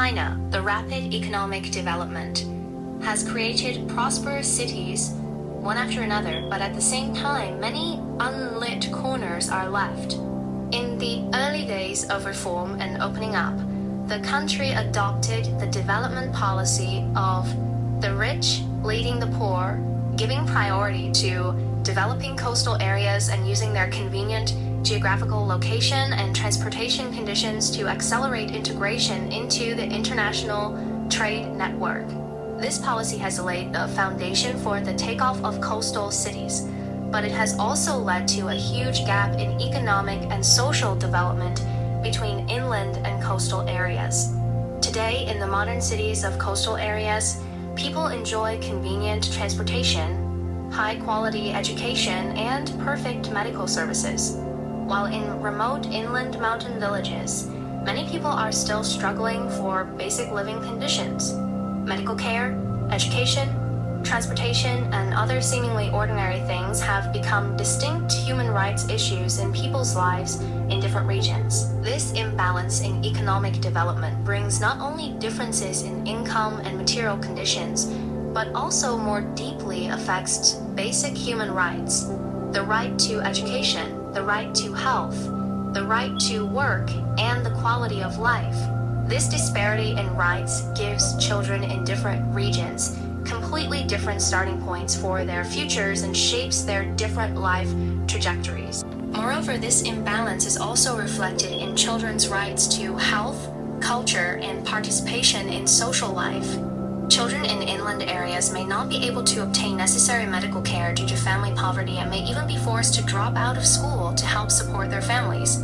China, the rapid economic development has created prosperous cities one after another, but at the same time, many unlit corners are left. In the early days of reform and opening up, the country adopted the development policy of the rich leading the poor, giving priority to developing coastal areas and using their convenient geographical location and transportation conditions to accelerate integration into the international trade network. This policy has laid the foundation for the takeoff of coastal cities, but it has also led to a huge gap in economic and social development between inland and coastal areas. Today, in the modern cities of coastal areas, people enjoy convenient transportation, high-quality education, and perfect medical services. While in remote inland mountain villages, many people are still struggling for basic living conditions. Medical care, education, transportation, and other seemingly ordinary things have become distinct human rights issues in people's lives in different regions. This imbalance in economic development brings not only differences in income and material conditions, but also more deeply affects basic human rights: the right to education, the right to health, the right to work, and the quality of life. This disparity in rights gives children in different regions completely different starting points for their futures and shapes their different life trajectories. Moreover, this imbalance is also reflected in children's rights to health, culture, and participation in social life. Children in inland areas may not be able to obtain necessary medical care due to family poverty and may even be forced to drop out of school to help support their families.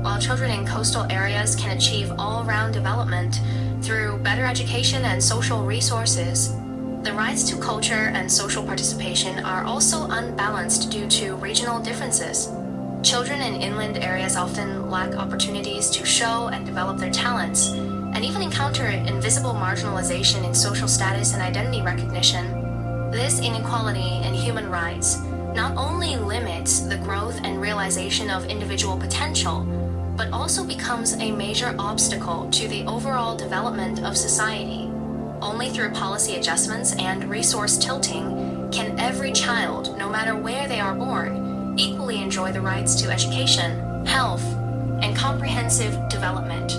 While children in coastal areas can achieve all-round development through better education and social resources, the rights to culture and social participation are also unbalanced due to regional differences. Children in inland areas often lack opportunities to show and develop their talents, and even encounter invisible marginalization in social status and identity recognition. This inequality in human rights not only limits the growth and realization of individual potential, but also becomes a major obstacle to the overall development of society. Only through policy adjustments and resource tilting can every child, no matter where they are born, equally enjoy the rights to education, health, and comprehensive development.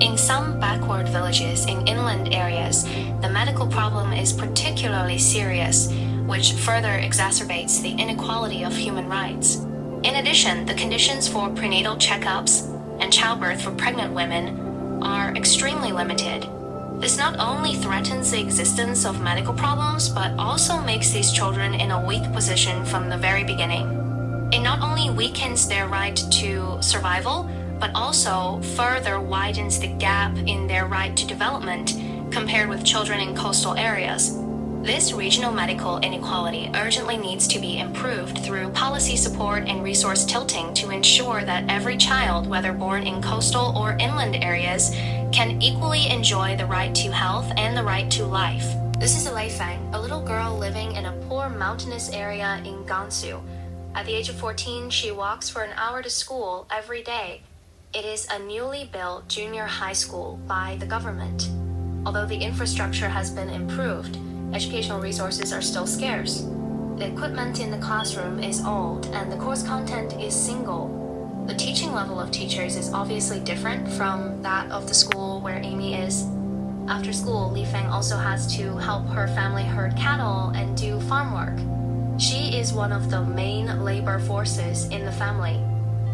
In some backward villages in inland areas, the medical problem is particularly serious, which further exacerbates the inequality of human rights. In addition, the conditions for prenatal checkups and childbirth for pregnant women are extremely limited. This not only threatens the existence of medical problems, but also makes these children in a weak position from the very beginning. It not only weakens their right to survival, but also further widens the gap in their right to development compared with children in coastal areas. This regional medical inequality urgently needs to be improved through policy support and resource tilting to ensure that every child, whether born in coastal or inland areas, can equally enjoy the right to health and the right to life. This is Lei Fang, a little girl living in a poor mountainous area in Gansu. At the age of 14, she walks for an hour to school every day. It is a newly built junior high school by the government. Although the infrastructure has been improved, educational resources are still scarce. The equipment in the classroom is old and the course content is single. The teaching level of teachers is obviously different from that of the school where Amy is. After school, Li Feng also has to help her family herd cattle and do farm work. She is one of the main labor forces in the family.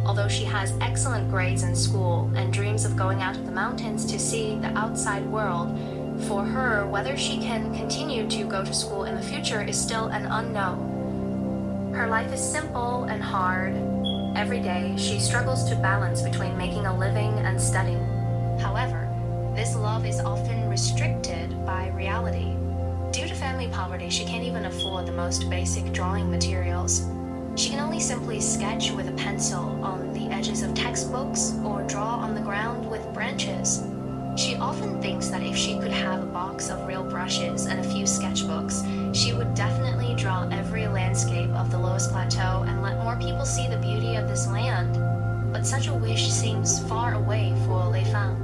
Although she has excellent grades in school and dreams of going out of the mountains to see the outside world, for her, whether she can continue to go to school in the future is still an unknown. Her life is simple and hard. Every day, she struggles to balance between making a living and studying. However, this love is often restricted by reality. Due to family poverty, she can't even afford the most basic drawing materials. She can only simply sketch with a pencil on the edges of textbooks or draw on the ground with branches. She often thinks that if she could have a box of real brushes and a few sketchbooks, she would definitely draw every landscape of the Loess Plateau and let more people see the beauty of this land. But such a wish seems far away for Lei Fang.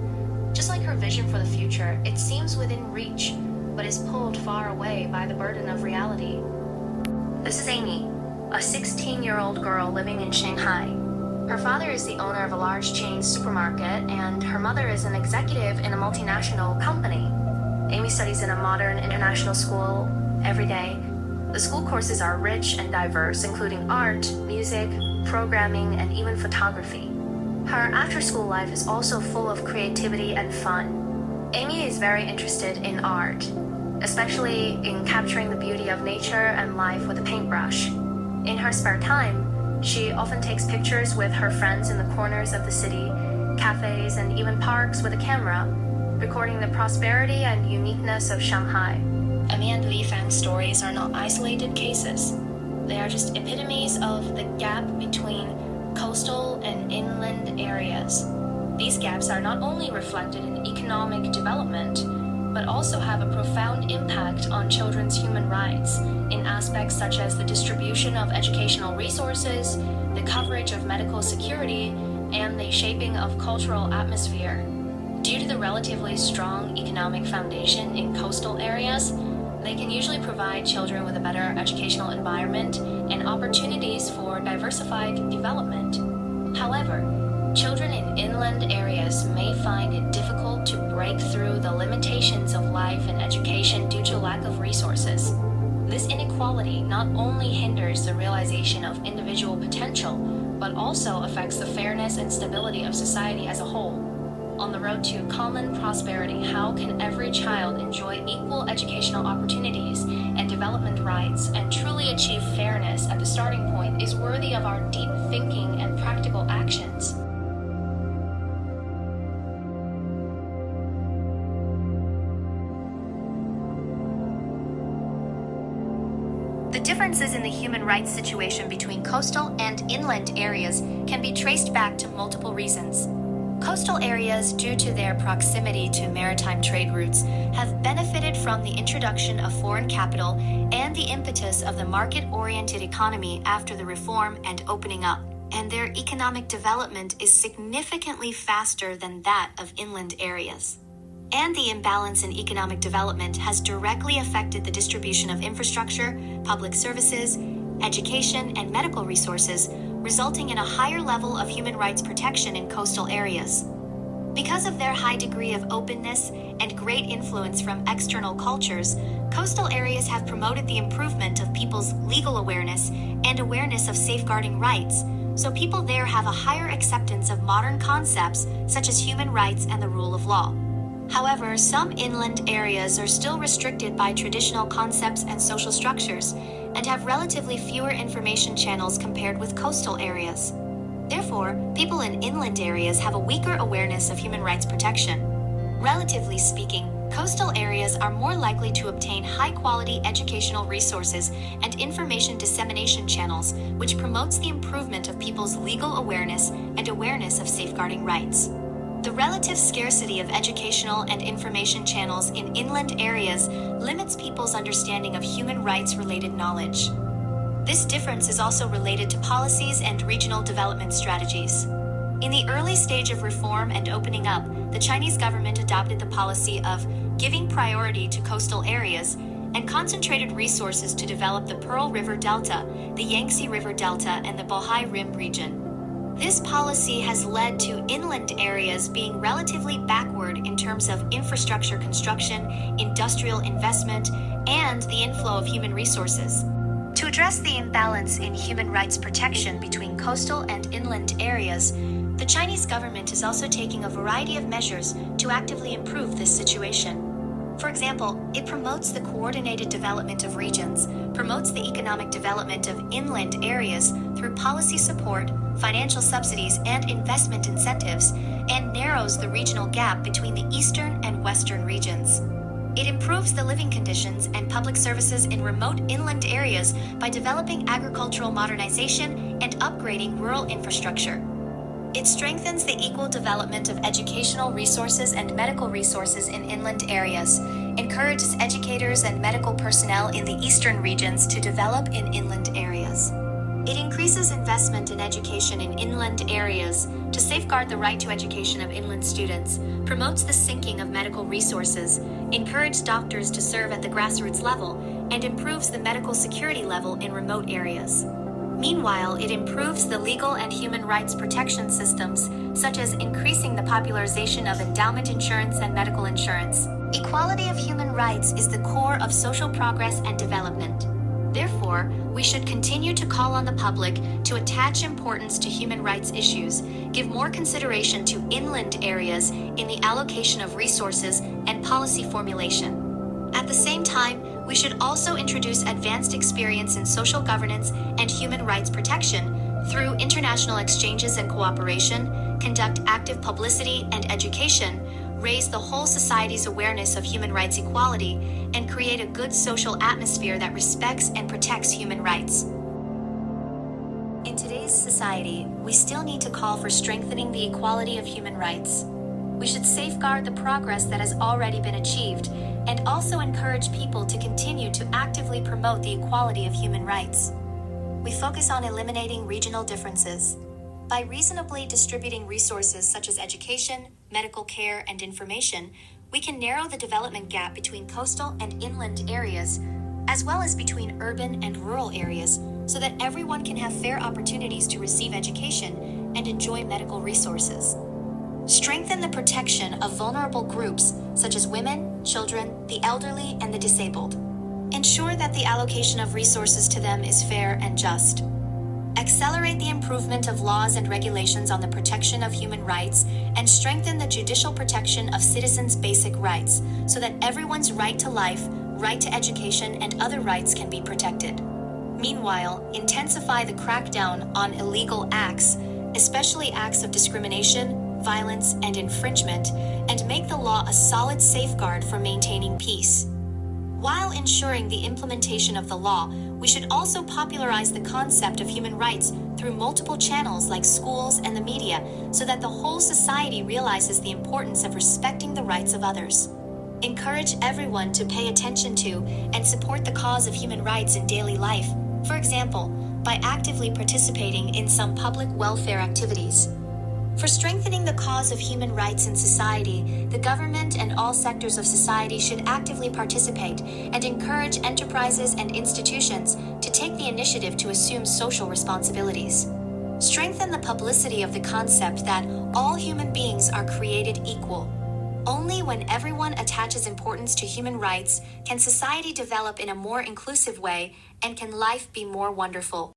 Just like her vision for the future, it seems within reach, but is pulled far away by the burden of reality. This is Amy, a 16-year-old girl living in Shanghai. Her father is the owner of a large chain supermarket, and her mother is an executive in a multinational company. Amy studies in a modern international school every day. The school courses are rich and diverse, including art, music, programming, and even photography. Her after-school life is also full of creativity and fun. Amy is very interested in art, especially in capturing the beauty of nature and life with a paintbrush. In her spare time, she often takes pictures with her friends in the corners of the city, cafes, and even parks with a camera, recording the prosperity and uniqueness of Shanghai. Amy and Li Fang's stories are not isolated cases. They are just epitomes of the gap between coastal and inland areas. These gaps are not only reflected in economic development, but also have a profound impact on children's human rights in aspects such as the distribution of educational resources, the coverage of medical security, and the shaping of cultural atmosphere. Due to the relatively strong economic foundation in coastal areas, they can usually provide children with a better educational environment and opportunities for diversified development. However, children in inland areas may find it difficult to break through the limitations of life and education due to lack of resources. This inequality not only hinders the realization of individual potential, but also affects the fairness and stability of society as a whole. On the road to common prosperity, how can every child enjoy equal educational opportunities and development rights and truly achieve fairness at the starting point is worthy of our deep thinking and practical actions. The differences in the human rights situation between coastal and inland areas can be traced back to multiple reasons. Coastal areas, due to their proximity to maritime trade routes, have benefited from the introduction of foreign capital and the impetus of the market-oriented economy after the reform and opening up, and their economic development is significantly faster than that of inland areas. And the imbalance in economic development has directly affected the distribution of infrastructure, public services, education, and medical resources, resulting in a higher level of human rights protection in coastal areas. Because of their high degree of openness and great influence from external cultures, coastal areas have promoted the improvement of people's legal awareness and awareness of safeguarding rights, so people there have a higher acceptance of modern concepts such as human rights and the rule of law. However, some inland areas are still restricted by traditional concepts and social structures, and have relatively fewer information channels compared with coastal areas. Therefore, people in inland areas have a weaker awareness of human rights protection. Relatively speaking, coastal areas are more likely to obtain high-quality educational resources and information dissemination channels, which promotes the improvement of people's legal awareness and awareness of safeguarding rights. The relative scarcity of educational and information channels in inland areas limits people's understanding of human rights-related knowledge. This difference is also related to policies and regional development strategies. In the early stage of reform and opening up, the Chinese government adopted the policy of giving priority to coastal areas and concentrated resources to develop the Pearl River Delta, the Yangtze River Delta, and the Bohai Rim region. This policy has led to inland areas being relatively backward in terms of infrastructure construction, industrial investment, and the inflow of human resources. To address the imbalance in human rights protection between coastal and inland areas, the Chinese government is also taking a variety of measures to actively improve this situation. For example, it promotes the coordinated development of regions, promotes the economic development of inland areas through policy support, financial subsidies, and investment incentives, and narrows the regional gap between the eastern and western regions. It improves the living conditions and public services in remote inland areas by developing agricultural modernization and upgrading rural infrastructure. It strengthens the equal development of educational resources and medical resources in inland areas, encourages educators and medical personnel in the eastern regions to develop in inland areas. It increases investment in education in inland areas to safeguard the right to education of inland students, promotes the sinking of medical resources, encourages doctors to serve at the grassroots level, and improves the medical security level in remote areas. Meanwhile, it improves the legal and human rights protection systems, such as increasing the popularization of endowment insurance and medical insurance. Equality of human rights is the core of social progress and development. Therefore, we should continue to call on the public to attach importance to human rights issues, give more consideration to inland areas in the allocation of resources and policy formulation. At the same time, we should also introduce advanced experience in social governance and human rights protection through international exchanges and cooperation, conduct active publicity and education, raise the whole society's awareness of human rights equality, and create a good social atmosphere that respects and protects human rights. In today's society, we still need to call for strengthening the equality of human rights. We should safeguard the progress that has already been achieved and also encourage people to continue to actively promote the equality of human rights. We focus on eliminating regional differences. By reasonably distributing resources such as education, medical care, and information, we can narrow the development gap between coastal and inland areas, as well as between urban and rural areas, so that everyone can have fair opportunities to receive education and enjoy medical resources. Strengthen the protection of vulnerable groups such as women, children, the elderly, and the disabled. Ensure that the allocation of resources to them is fair and just. Accelerate the improvement of laws and regulations on the protection of human rights, and strengthen the judicial protection of citizens' basic rights, so that everyone's right to life, right to education, and other rights can be protected. Meanwhile, intensify the crackdown on illegal acts, especially acts of discrimination, violence, and infringement, and make the law a solid safeguard for maintaining peace. While ensuring the implementation of the law, we should also popularize the concept of human rights through multiple channels like schools and the media, so that the whole society realizes the importance of respecting the rights of others. Encourage everyone to pay attention to and support the cause of human rights in daily life, for example, by actively participating in some public welfare activities. For strengthening the cause of human rights in society, the government and all sectors of society should actively participate and encourage enterprises and institutions to take the initiative to assume social responsibilities. Strengthen the publicity of the concept that all human beings are created equal. Only when everyone attaches importance to human rights can society develop in a more inclusive way, and can life be more wonderful.